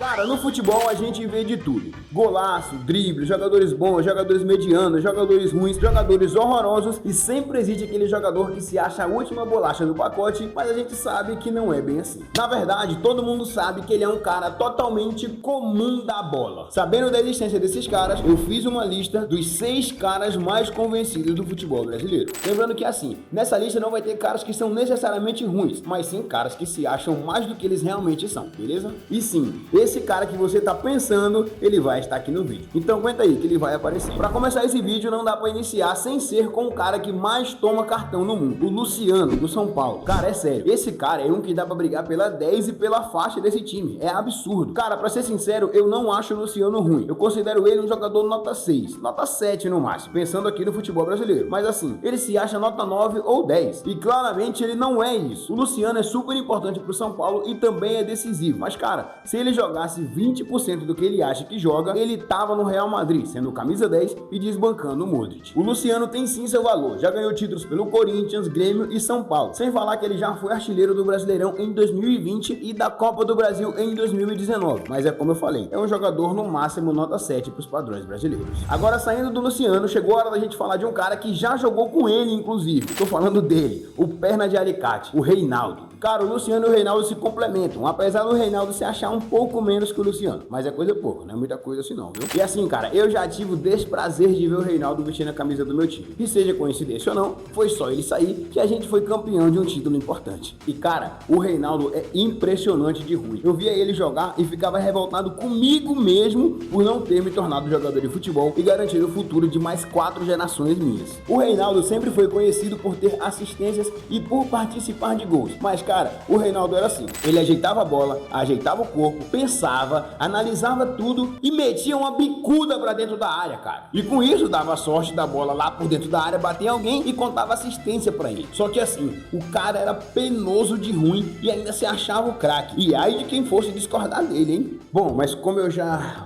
Cara, no futebol a gente vê de tudo. Golaço, drible, jogadores bons, jogadores medianos, jogadores ruins, jogadores horrorosos e sempre existe aquele jogador que se acha a última bolacha do pacote, mas a gente sabe que não é bem assim. Na verdade, todo mundo sabe que ele é um cara totalmente comum da bola. Sabendo da existência desses caras, eu fiz uma lista dos 6 caras mais convencidos do futebol brasileiro. Lembrando que assim, nessa lista não vai ter caras que são necessariamente ruins, mas sim caras que se acham mais do que eles realmente são, beleza? E sim, esse cara que você tá pensando, ele vai estar aqui no vídeo. Então aguenta aí que ele vai aparecer. Pra começar esse vídeo, não dá pra iniciar sem ser com o cara que mais toma cartão no mundo, o Luciano, do São Paulo. Cara, é sério, esse cara é um que dá pra brigar pela 10 e pela faixa desse time. É absurdo. Cara, pra ser sincero, eu não acho o Luciano ruim. Eu considero ele um jogador nota 6, nota 7 no máximo, pensando aqui no futebol brasileiro. Mas assim, ele se acha nota 9 ou 10. E claramente ele não é isso. O Luciano é super importante pro São Paulo e também é decisivo. Mas cara, se ele jogasse 20% do que ele acha que joga, ele tava no Real Madrid, sendo camisa 10 e desbancando o Modric. O Luciano tem sim seu valor. Já ganhou títulos pelo Corinthians, Grêmio e São Paulo. Sem falar que ele já foi artilheiro do Brasileirão em 2020 e da Copa do Brasil em 2019. Mas é como eu falei, é um jogador no máximo nota 7 pros padrões brasileiros. Agora, saindo do Luciano, chegou a hora da gente falar de um cara que já jogou com ele, inclusive. Tô falando dele, o perna de alicate, o Reinaldo. Cara, o Luciano e o Reinaldo se complementam, apesar do Reinaldo se achar um pouco menos que o Luciano. Mas é coisa pouca, não é muita coisa assim não, viu? E assim, cara, eu já tive o desprazer de ver o Reinaldo vestindo a camisa do meu time. E seja coincidência ou não, foi só ele sair que a gente foi campeão de um título importante. E cara, o Reinaldo é impressionante de ruim. Eu via ele jogar e ficava revoltado comigo mesmo por não ter me tornado jogador de futebol e garantir o futuro de mais 4 gerações minhas. O Reinaldo sempre foi conhecido por ter assistências e por participar de gols. Mas cara, o Reinaldo era assim, ele ajeitava a bola, ajeitava o corpo, pensava, analisava tudo e metia uma bicuda pra dentro da área, cara. E com isso dava sorte da bola lá por dentro da área, bater em alguém e contava assistência pra ele. Só que assim, o cara era penoso de ruim e ainda se achava o craque. E ai de quem fosse discordar dele, hein? Bom, mas como eu já...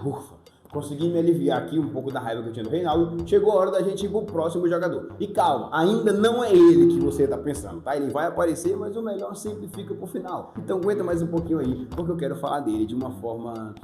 consegui me aliviar aqui um pouco da raiva que eu tinha do Reinaldo, chegou a hora da gente ir pro próximo jogador. E calma, ainda não é ele que você tá pensando, tá? Ele vai aparecer, mas o melhor sempre fica pro final. Então aguenta mais um pouquinho aí, porque eu quero falar dele de uma forma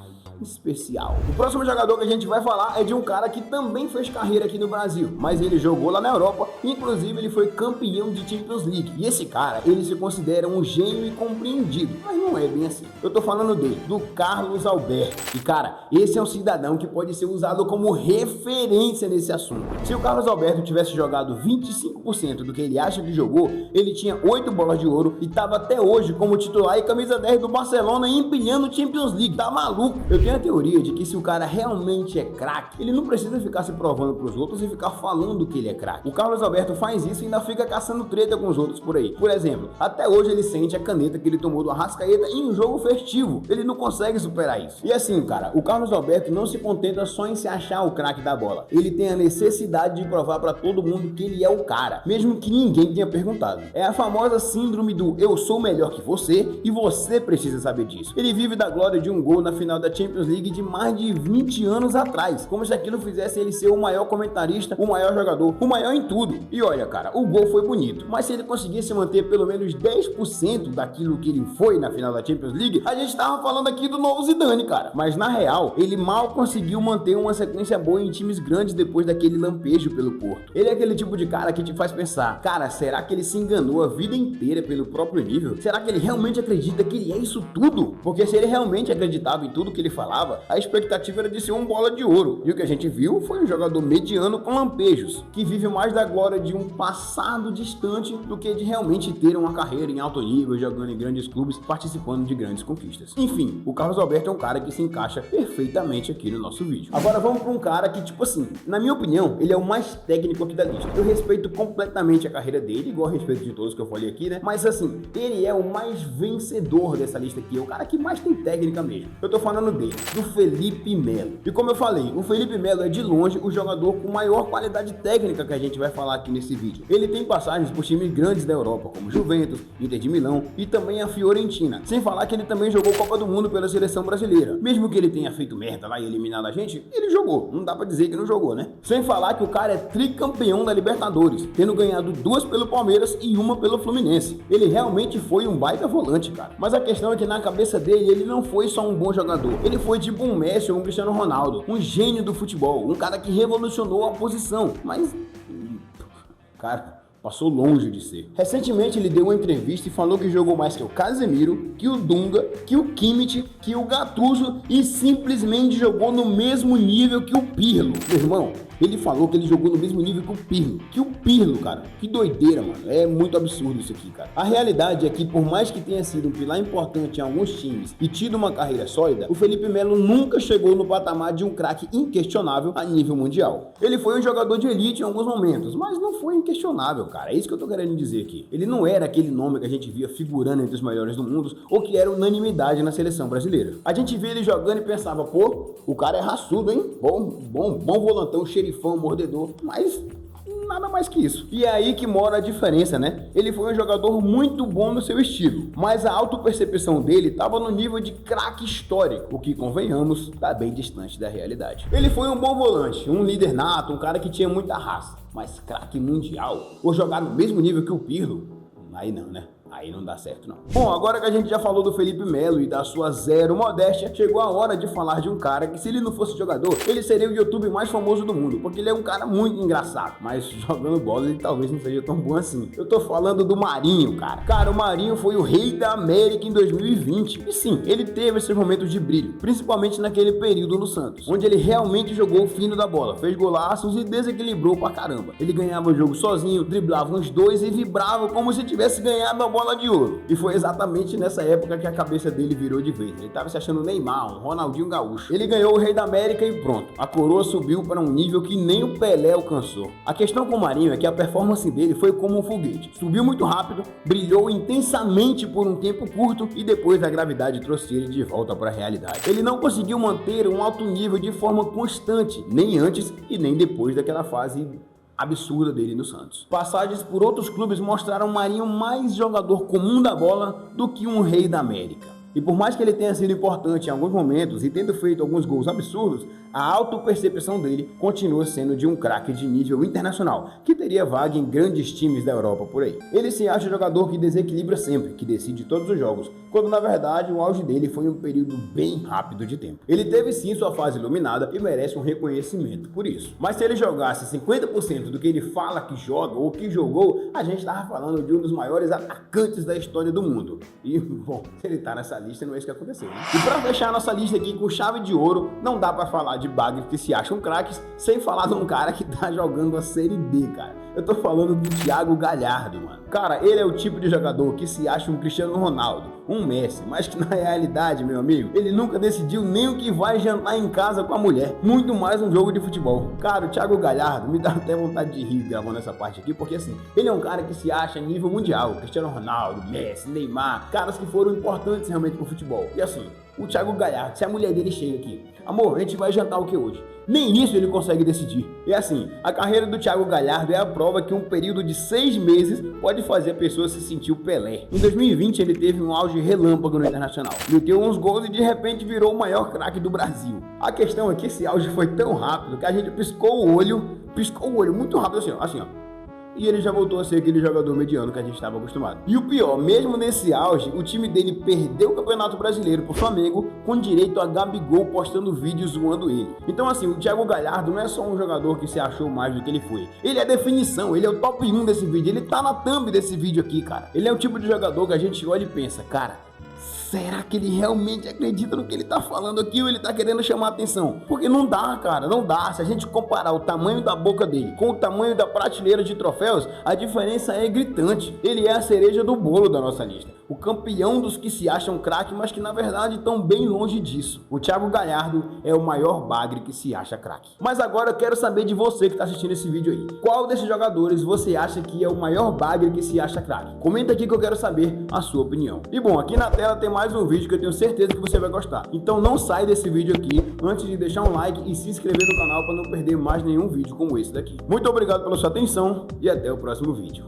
especial. O próximo jogador que a gente vai falar é de um cara que também fez carreira aqui no Brasil, mas ele jogou lá na Europa, inclusive ele foi campeão de Champions League. E esse cara, ele se considera um gênio incompreendido, mas não é bem assim. Eu tô falando dele, do Carlos Alberto. E cara, esse é um cidadão que pode ser usado como referência nesse assunto. Se o Carlos Alberto tivesse jogado 25% do que ele acha que jogou, ele tinha 8 bolas de ouro e tava até hoje como titular e camisa 10 do Barcelona empilhando Champions League. Tá maluco? Eu tenho a teoria de que se o cara realmente é craque, ele não precisa ficar se provando pros outros e ficar falando que ele é craque. O Carlos Alberto faz isso e ainda fica caçando treta com os outros por aí. Por exemplo, até hoje ele sente a caneta que ele tomou do Arrascaeta em um jogo festivo. Ele não consegue superar isso. E assim, cara, o Carlos Alberto não se contenta só em se achar o craque da bola. Ele tem a necessidade de provar pra todo mundo que ele é o cara, mesmo que ninguém tenha perguntado. É a famosa síndrome do eu sou melhor que você e você precisa saber disso. Ele vive da glória de um gol na final da Champions League de mais de 20 anos atrás, como se aquilo fizesse ele ser o maior comentarista, o maior jogador, o maior em tudo. E olha, cara, o gol foi bonito, mas se ele conseguisse manter pelo menos 10% daquilo que ele foi na final da Champions League, a gente tava falando aqui do novo Zidane, cara. Mas na real, ele mal conseguiu manter uma sequência boa em times grandes depois daquele lampejo pelo Porto. Ele é aquele tipo de cara que te faz pensar, cara, será que ele se enganou a vida inteira pelo próprio nível? Será que ele realmente acredita que ele é isso tudo? Porque se ele realmente acreditava em tudo que ele falava, a expectativa era de ser um bola de ouro. E o que a gente viu foi um jogador mediano com lampejos, que vive mais da glória de um passado distante do que de realmente ter uma carreira em alto nível, jogando em grandes clubes, participando de grandes conquistas. Enfim, o Carlos Alberto é um cara que se encaixa perfeitamente aqui no nosso vídeo. Agora vamos para um cara que, tipo assim, na minha opinião, ele é o mais técnico aqui da lista. Eu respeito completamente a carreira dele, igual a respeito de todos que eu falei aqui, né? Mas assim, ele é o mais vencedor dessa lista aqui, é o cara que mais tem técnica mesmo. Eu tô falando dele, do Felipe Melo. E como eu falei, o Felipe Melo é de longe o jogador com maior qualidade técnica que a gente vai falar aqui nesse vídeo. Ele tem passagens por times grandes da Europa, como Juventus, Inter de Milão e também a Fiorentina. Sem falar que ele também jogou Copa do Mundo pela seleção brasileira. Mesmo que ele tenha feito merda lá e eliminado eliminado a gente, ele jogou. Não dá pra dizer que não jogou, né? Sem falar que o cara é tricampeão da Libertadores, tendo ganhado 2 pelo Palmeiras e 1 pelo Fluminense. Ele realmente foi um baita volante, cara. Mas a questão é que na cabeça dele, ele não foi só um bom jogador. Ele foi tipo um Messi ou um Cristiano Ronaldo, um gênio do futebol, um cara que revolucionou a posição. Mas, cara, passou longe de ser. Recentemente ele deu uma entrevista e falou que jogou mais que o Casemiro, que o Dunga, que o Kimmich, que o Gattuso e simplesmente jogou no mesmo nível que o Pirlo. Meu irmão, ele falou que ele jogou no mesmo nível que o Pirlo. Que o Pirlo, cara. Que doideira, mano. É muito absurdo isso aqui, cara. A realidade é que, por mais que tenha sido um pilar importante em alguns times e tido uma carreira sólida, o Felipe Melo nunca chegou no patamar de um craque inquestionável a nível mundial. Ele foi um jogador de elite em alguns momentos, mas não foi inquestionável, cara. É isso que eu tô querendo dizer aqui. Ele não era aquele nome que a gente via figurando entre os melhores do mundo ou que era unanimidade na seleção brasileira. A gente via ele jogando e pensava, pô, o cara é raçudo, hein? Bom volantão, xerifão, mordedor, mas nada mais que isso. E é aí que mora a diferença, né? Ele foi um jogador muito bom no seu estilo, mas a autopercepção dele estava no nível de craque histórico, o que, convenhamos, tá bem distante da realidade. Ele foi um bom volante, um líder nato, um cara que tinha muita raça, mas craque mundial, ou jogar no mesmo nível que o Pirlo, aí não, né? Aí não dá certo, não. Bom, agora que a gente já falou do Felipe Melo e da sua zero modéstia, chegou a hora de falar de um cara que, se ele não fosse jogador, ele seria o YouTube mais famoso do mundo, porque ele é um cara muito engraçado, mas jogando bola ele talvez não seja tão bom assim. Eu tô falando do Marinho, cara. Cara, o Marinho foi o rei da América em 2020. E sim, ele teve esses momentos de brilho, principalmente naquele período no Santos, onde ele realmente jogou o fino da bola, fez golaços e desequilibrou pra caramba. Ele ganhava o jogo sozinho, driblava uns dois e vibrava como se tivesse ganhado a bola de ouro. E foi exatamente nessa época que a cabeça dele virou de vez. Ele tava se achando Neymar, um Ronaldinho Gaúcho. Ele ganhou o Rei da América e pronto. A coroa subiu para um nível que nem o Pelé alcançou. A questão com o Marinho é que a performance dele foi como um foguete. Subiu muito rápido, brilhou intensamente por um tempo curto e depois a gravidade trouxe ele de volta para a realidade. Ele não conseguiu manter um alto nível de forma constante, nem antes e nem depois daquela fase absurda dele no Santos. Passagens por outros clubes mostraram Marinho mais jogador comum da bola do que um rei da América. E por mais que ele tenha sido importante em alguns momentos e tendo feito alguns gols absurdos, a autopercepção dele continua sendo de um craque de nível internacional, que teria vaga em grandes times da Europa por aí. Ele se acha jogador que desequilibra sempre, que decide todos os jogos, quando na verdade o auge dele foi um período bem rápido de tempo. Ele teve sim sua fase iluminada e merece um reconhecimento por isso. Mas se ele jogasse 50% do que ele fala que joga ou que jogou, a gente estava falando de um dos maiores atacantes da história do mundo. E, bom, se ele tá nessa lista, não é isso que aconteceu, né? E para fechar nossa lista aqui com chave de ouro, não dá para falar de bagre que se acham craques sem falar de um cara que tá jogando a Série B, cara. Eu tô falando do Thiago Galhardo, mano. Cara, ele é o tipo de jogador que se acha um Cristiano Ronaldo, um Messi, mas que na realidade, meu amigo, ele nunca decidiu nem o que vai jantar em casa com a mulher, muito mais um jogo de futebol. Cara, o Thiago Galhardo me dá até vontade de rir gravando essa parte aqui, porque assim, ele é um cara que se acha em nível mundial, Cristiano Ronaldo, Messi, Neymar, caras que foram importantes realmente pro futebol. E assim, o Thiago Galhardo, se a mulher dele chega aqui, amor, a gente vai jantar o que hoje? Nem isso ele consegue decidir. E assim, a carreira do Thiago Galhardo é a prova que um período de 6 meses pode fazer a pessoa se sentir o Pelé. Em 2020 ele teve um auge relâmpago no Internacional, meteu uns gols e de repente virou o maior craque do Brasil. A questão é que esse auge foi tão rápido que a gente piscou o olho muito rápido assim ó. E ele já voltou a ser aquele jogador mediano que a gente estava acostumado. E o pior, mesmo nesse auge, o time dele perdeu o Campeonato Brasileiro pro Flamengo, com direito a Gabigol postando vídeos zoando ele. Então assim, o Thiago Galhardo não é só um jogador que se achou mais do que ele foi. Ele é definição, ele é o top 1 desse vídeo, ele tá na thumb desse vídeo aqui, cara. Ele é o tipo de jogador que a gente olha e pensa, cara, será que ele realmente acredita no que ele tá falando aqui ou ele tá querendo chamar atenção? Porque não dá, cara, não dá. Se a gente comparar o tamanho da boca dele com o tamanho da prateleira de troféus, a diferença é gritante. Ele é a cereja do bolo da nossa lista. O campeão dos que se acham craque, mas que na verdade estão bem longe disso. O Thiago Galhardo é o maior bagre que se acha craque. Mas agora eu quero saber de você que tá assistindo esse vídeo aí. Qual desses jogadores você acha que é o maior bagre que se acha craque? Comenta aqui que eu quero saber a sua opinião. E bom, aqui na tela tem mais um vídeo que eu tenho certeza que você vai gostar. Então não sai desse vídeo aqui antes de deixar um like e se inscrever no canal para não perder mais nenhum vídeo como esse daqui. Muito obrigado pela sua atenção e até o próximo vídeo.